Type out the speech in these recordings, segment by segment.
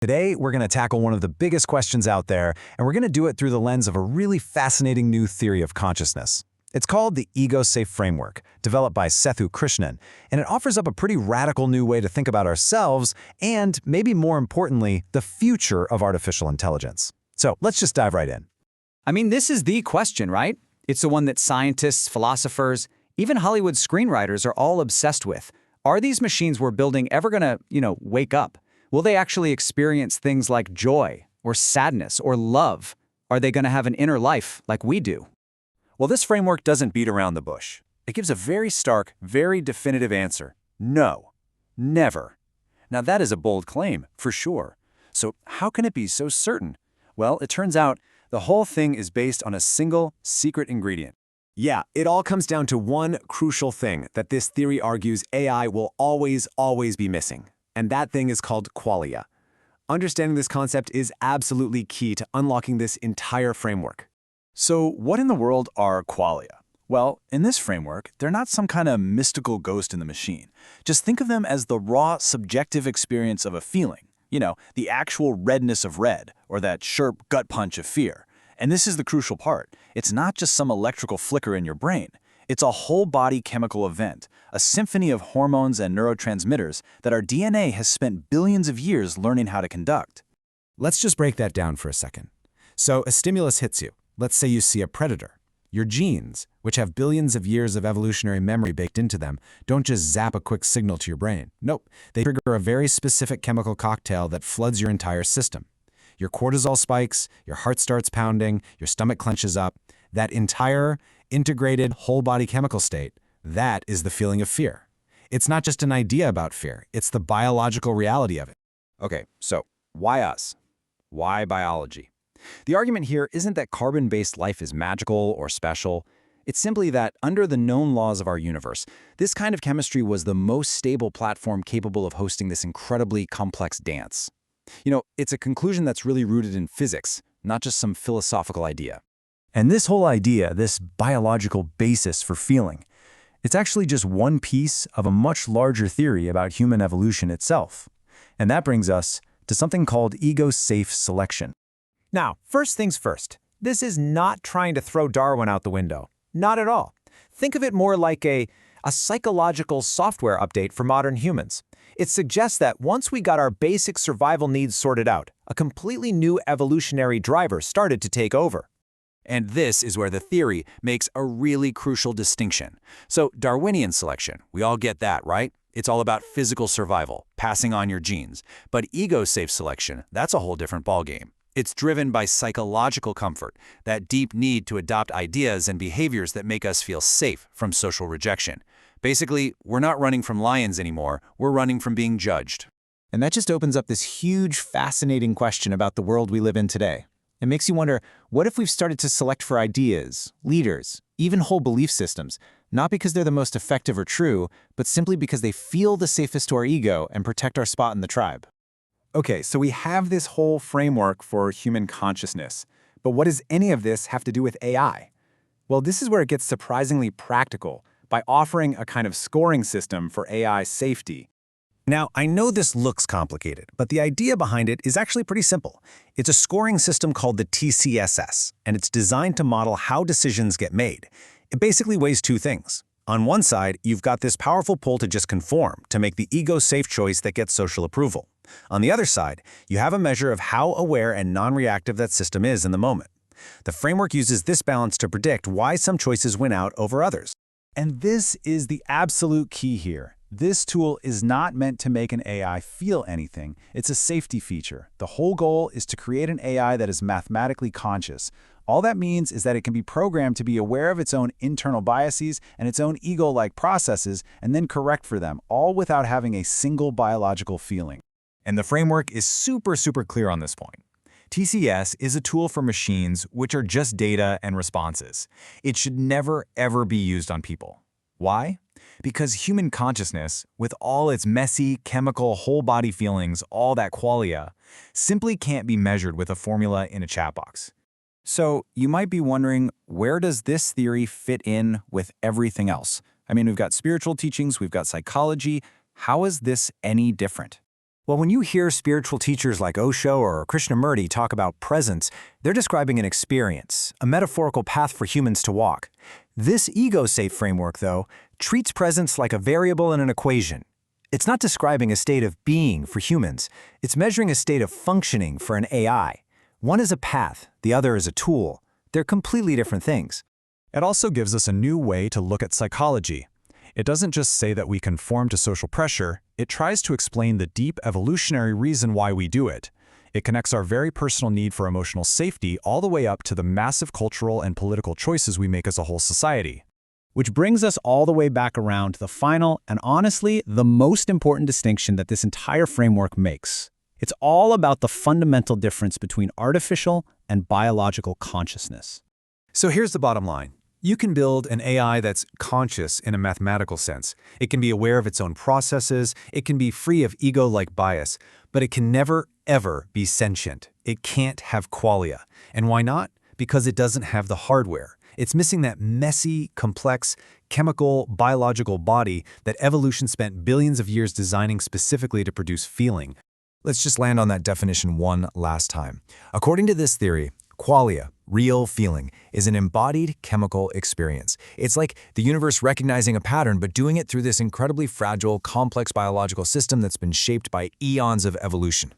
Today, we're going to tackle one of the biggest questions out there, and we're going to do it through the lens of a really fascinating new theory of consciousness. It's called the Egosafe framework, developed by Sethu Krishnan, and it offers up a pretty radical new way to think about ourselves and, maybe more importantly, the future of artificial intelligence. So let's just dive right in. I mean, this is the question, right? It's the one that scientists, philosophers, even Hollywood screenwriters are all obsessed with. Are these machines we're building ever gonna, wake up? Will they actually experience things like joy, or sadness, or love? Are they gonna have an inner life like we do? Well, this framework doesn't beat around the bush. It gives a very stark, very definitive answer. No. Never. Now that is a bold claim, for sure. So how can it be so certain? Well, it turns out the whole thing is based on a single, secret ingredient. Yeah, it all comes down to one crucial thing that this theory argues AI will always be missing. And that thing is called qualia. Understanding this concept is absolutely key to unlocking this entire framework. So what in the world are qualia? Well, in this framework, they're not some kind of mystical ghost in the machine. Just think of them as the raw, subjective experience of a feeling. The actual redness of red, or that sharp gut punch of fear. And this is the crucial part. It's not just some electrical flicker in your brain. It's a whole-body chemical event, a symphony of hormones and neurotransmitters that our DNA has spent billions of years learning how to conduct. Let's just break that down for a second. So a stimulus hits you. Let's say you see a predator. Your genes, which have billions of years of evolutionary memory baked into them, don't just zap a quick signal to your brain. Nope, they trigger a very specific chemical cocktail that floods your entire system. Your cortisol spikes, your heart starts pounding, your stomach clenches up. That entire, integrated, whole-body chemical state, that is the feeling of fear. It's not just an idea about fear, it's the biological reality of it. Okay, so why us? Why biology? The argument here isn't that carbon-based life is magical or special. It's simply that, under the known laws of our universe, this kind of chemistry was the most stable platform capable of hosting this incredibly complex dance. It's a conclusion that's really rooted in physics, not just some philosophical idea. And this whole idea, this biological basis for feeling, it's actually just one piece of a much larger theory about human evolution itself. And that brings us to something called ego-safe selection. Now, first things first, this is not trying to throw Darwin out the window. Not at all. Think of it more like a psychological software update for modern humans. It suggests that once we got our basic survival needs sorted out, a completely new evolutionary driver started to take over. And this is where the theory makes a really crucial distinction. So Darwinian selection, we all get that, right? It's all about physical survival, passing on your genes. But ego-safe selection, that's a whole different ballgame. It's driven by psychological comfort, that deep need to adopt ideas and behaviors that make us feel safe from social rejection. Basically, we're not running from lions anymore, we're running from being judged. And that just opens up this huge, fascinating question about the world we live in today. It makes you wonder, what if we've started to select for ideas, leaders, even whole belief systems, not because they're the most effective or true, but simply because they feel the safest to our ego and protect our spot in the tribe? Okay, so we have this whole framework for human consciousness. But what does any of this have to do with AI? Well, this is where it gets surprisingly practical by offering a kind of scoring system for AI safety. Now, I know this looks complicated, but the idea behind it is actually pretty simple. It's a scoring system called the TCSS, and it's designed to model how decisions get made. It basically weighs two things. On one side, you've got this powerful pull to just conform, to make the ego-safe choice that gets social approval. On the other side, you have a measure of how aware and non-reactive that system is in the moment. The framework uses this balance to predict why some choices win out over others. And this is the absolute key here. This tool is not meant to make an AI feel anything. It's a safety feature. The whole goal is to create an AI that is mathematically conscious. All that means is that it can be programmed to be aware of its own internal biases and its own ego-like processes and then correct for them, all without having a single biological feeling. And the framework is super clear on this point. TCS is a tool for machines which are just data and responses. It should never, ever be used on people. Why? Because human consciousness, with all its messy, chemical, whole-body feelings, all that qualia, simply can't be measured with a formula in a chat box. So you might be wondering, where does this theory fit in with everything else? I mean, we've got spiritual teachings, we've got psychology. How is this any different? Well, when you hear spiritual teachers like Osho or Krishnamurti talk about presence, they're describing an experience, a metaphorical path for humans to walk. This Egosafe framework, though, treats presence like a variable in an equation. It's not describing a state of being for humans. It's measuring a state of functioning for an AI. One is a path, the other is a tool. They're completely different things. It also gives us a new way to look at psychology. It doesn't just say that we conform to social pressure, it tries to explain the deep evolutionary reason why we do it. It connects our very personal need for emotional safety all the way up to the massive cultural and political choices we make as a whole society. Which brings us all the way back around to the final and honestly the most important distinction that this entire framework makes. It's all about the fundamental difference between artificial and biological consciousness. So here's the bottom line. You can build an AI that's conscious in a mathematical sense. It can be aware of its own processes, it can be free of ego-like bias, but it can never, ever be sentient. It can't have qualia. And why not? Because it doesn't have the hardware. It's missing that messy, complex, chemical, biological body that evolution spent billions of years designing specifically to produce feeling. Let's just land on that definition one last time. According to this theory, qualia, real feeling, is an embodied chemical experience. It's like the universe recognizing a pattern, but doing it through this incredibly fragile, complex biological system that's been shaped by eons of evolution.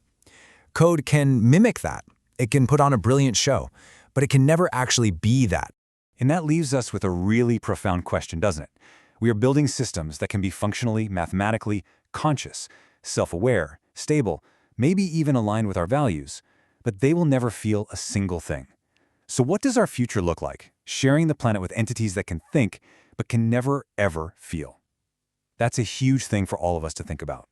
Code can mimic that. It can put on a brilliant show, but it can never actually be that. And that leaves us with a really profound question, doesn't it? We are building systems that can be functionally, mathematically conscious, self-aware, stable, maybe even aligned with our values, but they will never feel a single thing. So what does our future look like? Sharing the planet with entities that can think, but can never, ever feel. That's a huge thing for all of us to think about.